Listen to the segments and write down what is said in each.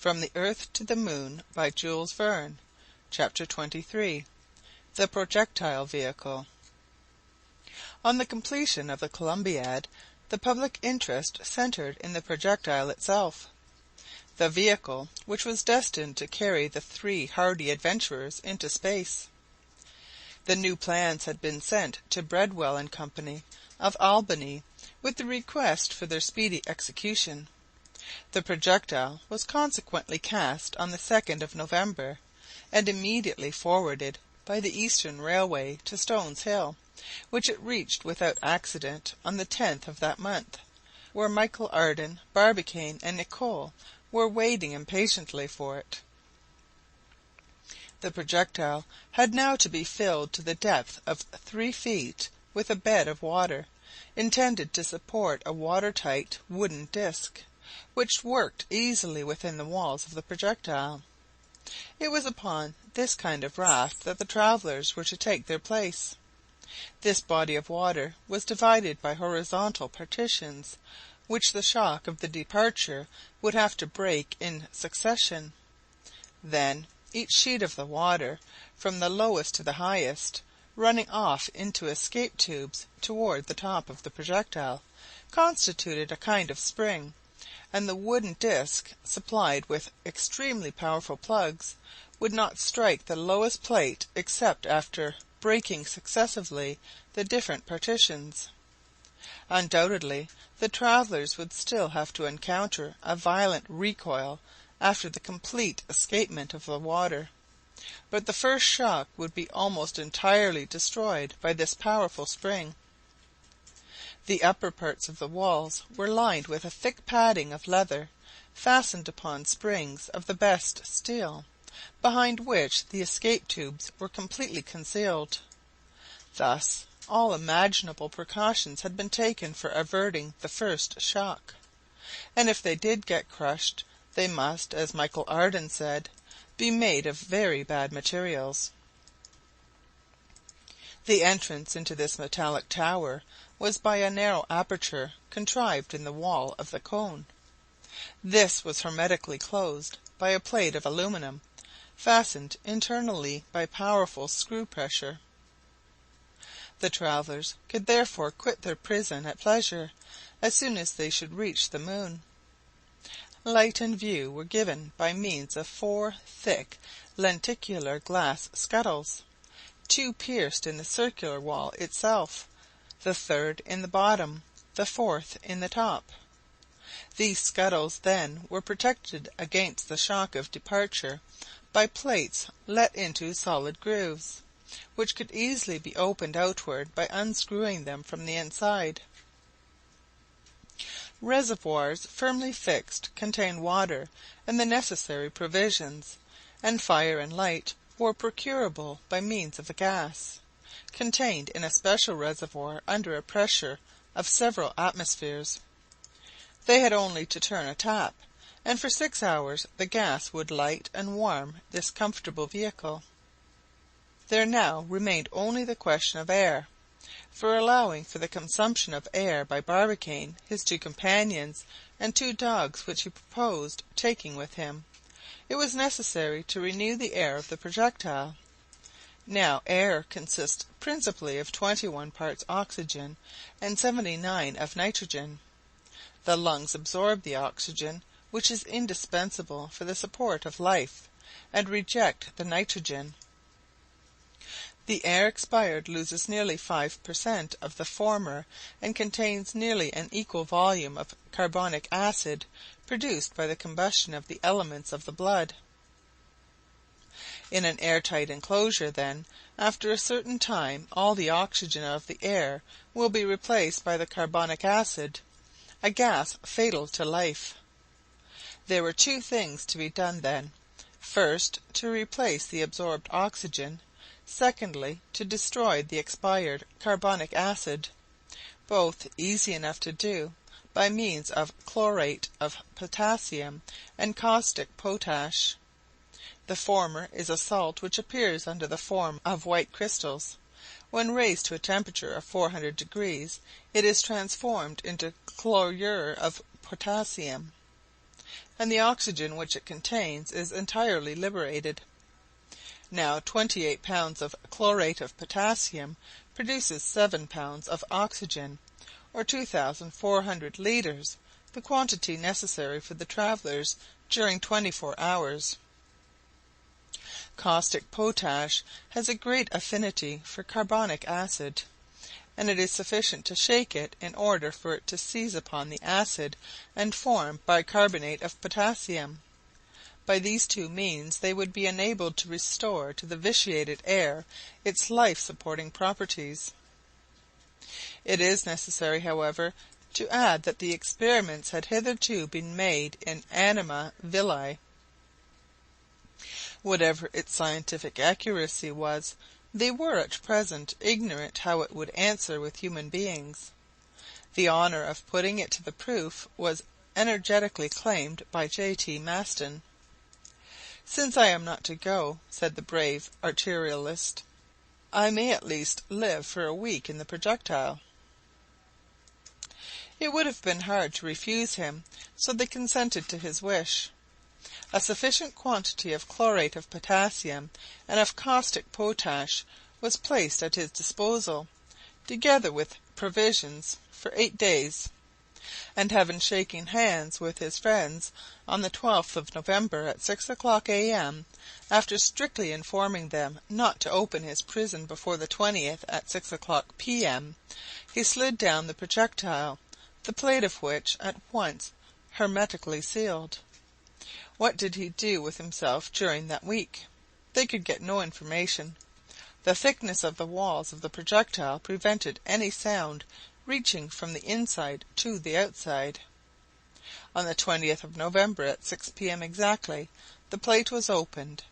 From the Earth to the Moon by Jules Verne. Chapter 23. The Projectile Vehicle. On the completion of the Columbiad, the public interest centered in the projectile itself. The vehicle which was destined to carry the three hardy adventurers into space. The new plans had been sent to Breadwell and Company, of Albany, with the request for their speedy execution. The projectile was consequently cast on the 2nd of November, and immediately forwarded by the Eastern Railway to Stones Hill, which it reached without accident on the 10th of that month, where Michel Ardan, Barbicane, and Nicholl were waiting impatiently for it. The projectile had now to be filled to the depth of 3 feet with a bed of water, intended to support a watertight wooden disc, which worked easily within the walls of the projectile. It was upon this kind of raft that the travelers were to take their place. This body of water was divided by horizontal partitions, which the shock of the departure would have to break in succession. Then each sheet of the water, from the lowest to the highest, running off into escape tubes toward the top of the projectile, constituted a kind of spring, and the wooden disc, supplied with extremely powerful plugs, would not strike the lowest plate except after breaking successively the different partitions. Undoubtedly the travelers would still have to encounter a violent recoil after the complete escapement of the water, but the first shock would be almost entirely destroyed by this powerful spring. The upper parts of the walls were lined with a thick padding of leather, fastened upon springs of the best steel, behind which the escape tubes were completely concealed. Thus all imaginable precautions had been taken for averting the first shock, and if they did get crushed, they must, as Michel Ardan said, be made of very bad materials. The entrance into this metallic tower was by a narrow aperture contrived in the wall of the cone. This was hermetically closed by a plate of aluminum, fastened internally by powerful screw pressure. The travelers could therefore quit their prison at pleasure as soon as they should reach the moon. Light and view were given by means of 4 thick lenticular glass scuttles, 2 pierced in the circular wall itself, the 3rd in the bottom, the 4th in the top. These scuttles then were protected against the shock of departure by plates let into solid grooves, which could easily be opened outward by unscrewing them from the inside. Reservoirs firmly fixed contained water and the necessary provisions, and fire and light were procurable by means of a gas, contained in a special reservoir under a pressure of several atmospheres. They had only to turn a tap, and for 6 hours the gas would light and warm this comfortable vehicle. There now remained only the question of air, for allowing for the consumption of air by Barbicane, his 2 companions, and 2 dogs which he proposed taking with him, it was necessary to renew the air of the projectile. Now air consists principally of 21 parts oxygen and 79 of nitrogen. The lungs absorb the oxygen, which is indispensable for the support of life, and reject the nitrogen. The air expired loses nearly 5% of the former, and contains nearly an equal volume of carbonic acid produced by the combustion of the elements of the blood. In an airtight enclosure, then, after a certain time all the oxygen of the air will be replaced by the carbonic acid, a gas fatal to life. There were 2 things to be done then: first, to replace the absorbed oxygen; secondly, to destroy the expired carbonic acid, both easy enough to do by means of chlorate of potassium and caustic potash. The former is a salt which appears under the form of white crystals. When raised to a temperature of 400 degrees, it is transformed into chlorure of potassium. and the oxygen which it contains is entirely liberated. Now 28 pounds of chlorate of potassium produces 7 pounds of oxygen, or 2,400 litres, the quantity necessary for the travellers during 24 hours. Caustic potash has a great affinity for carbonic acid, and it is sufficient to shake it in order for it to seize upon the acid and form bicarbonate of potassium. By these two means they would be enabled to restore to the vitiated air its life-supporting properties. It is necessary, however, to add that the experiments had hitherto been made in anima vili. Whatever its scientific accuracy was, they were at present ignorant how it would answer with human beings. The honour of putting it to the proof was energetically claimed by J.T. Maston. "Since I am not to go," said the brave artillerist, "I may at least live for a week in the projectile." It would have been hard to refuse him, so they consented to his wish. A sufficient quantity of chlorate of potassium and of caustic potash was placed at his disposal, together with provisions for 8 days, and having shaken hands with his friends on the 12th of November at 6 o'clock a.m., after strictly informing them not to open his prison before the 20th at 6 o'clock p.m., he slid down the projectile, the plate of which at once hermetically sealed. What did he do with himself during that week? They could get no information. The thickness of the walls of the projectile prevented any sound reaching from the inside to the outside. On the 20th of November at 6 p.m. exactly, the plate was opened.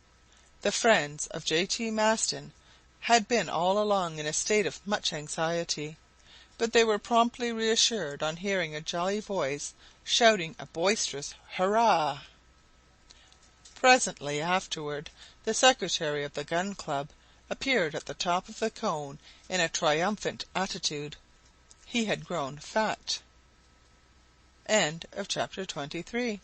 The friends of J.T. Maston had been all along in a state of much anxiety, but they were promptly reassured on hearing a jolly voice shouting a boisterous hurrah. Presently afterward the secretary of the Gun Club appeared at the top of the cone in a triumphant attitude. He had grown fat. Chapter 23.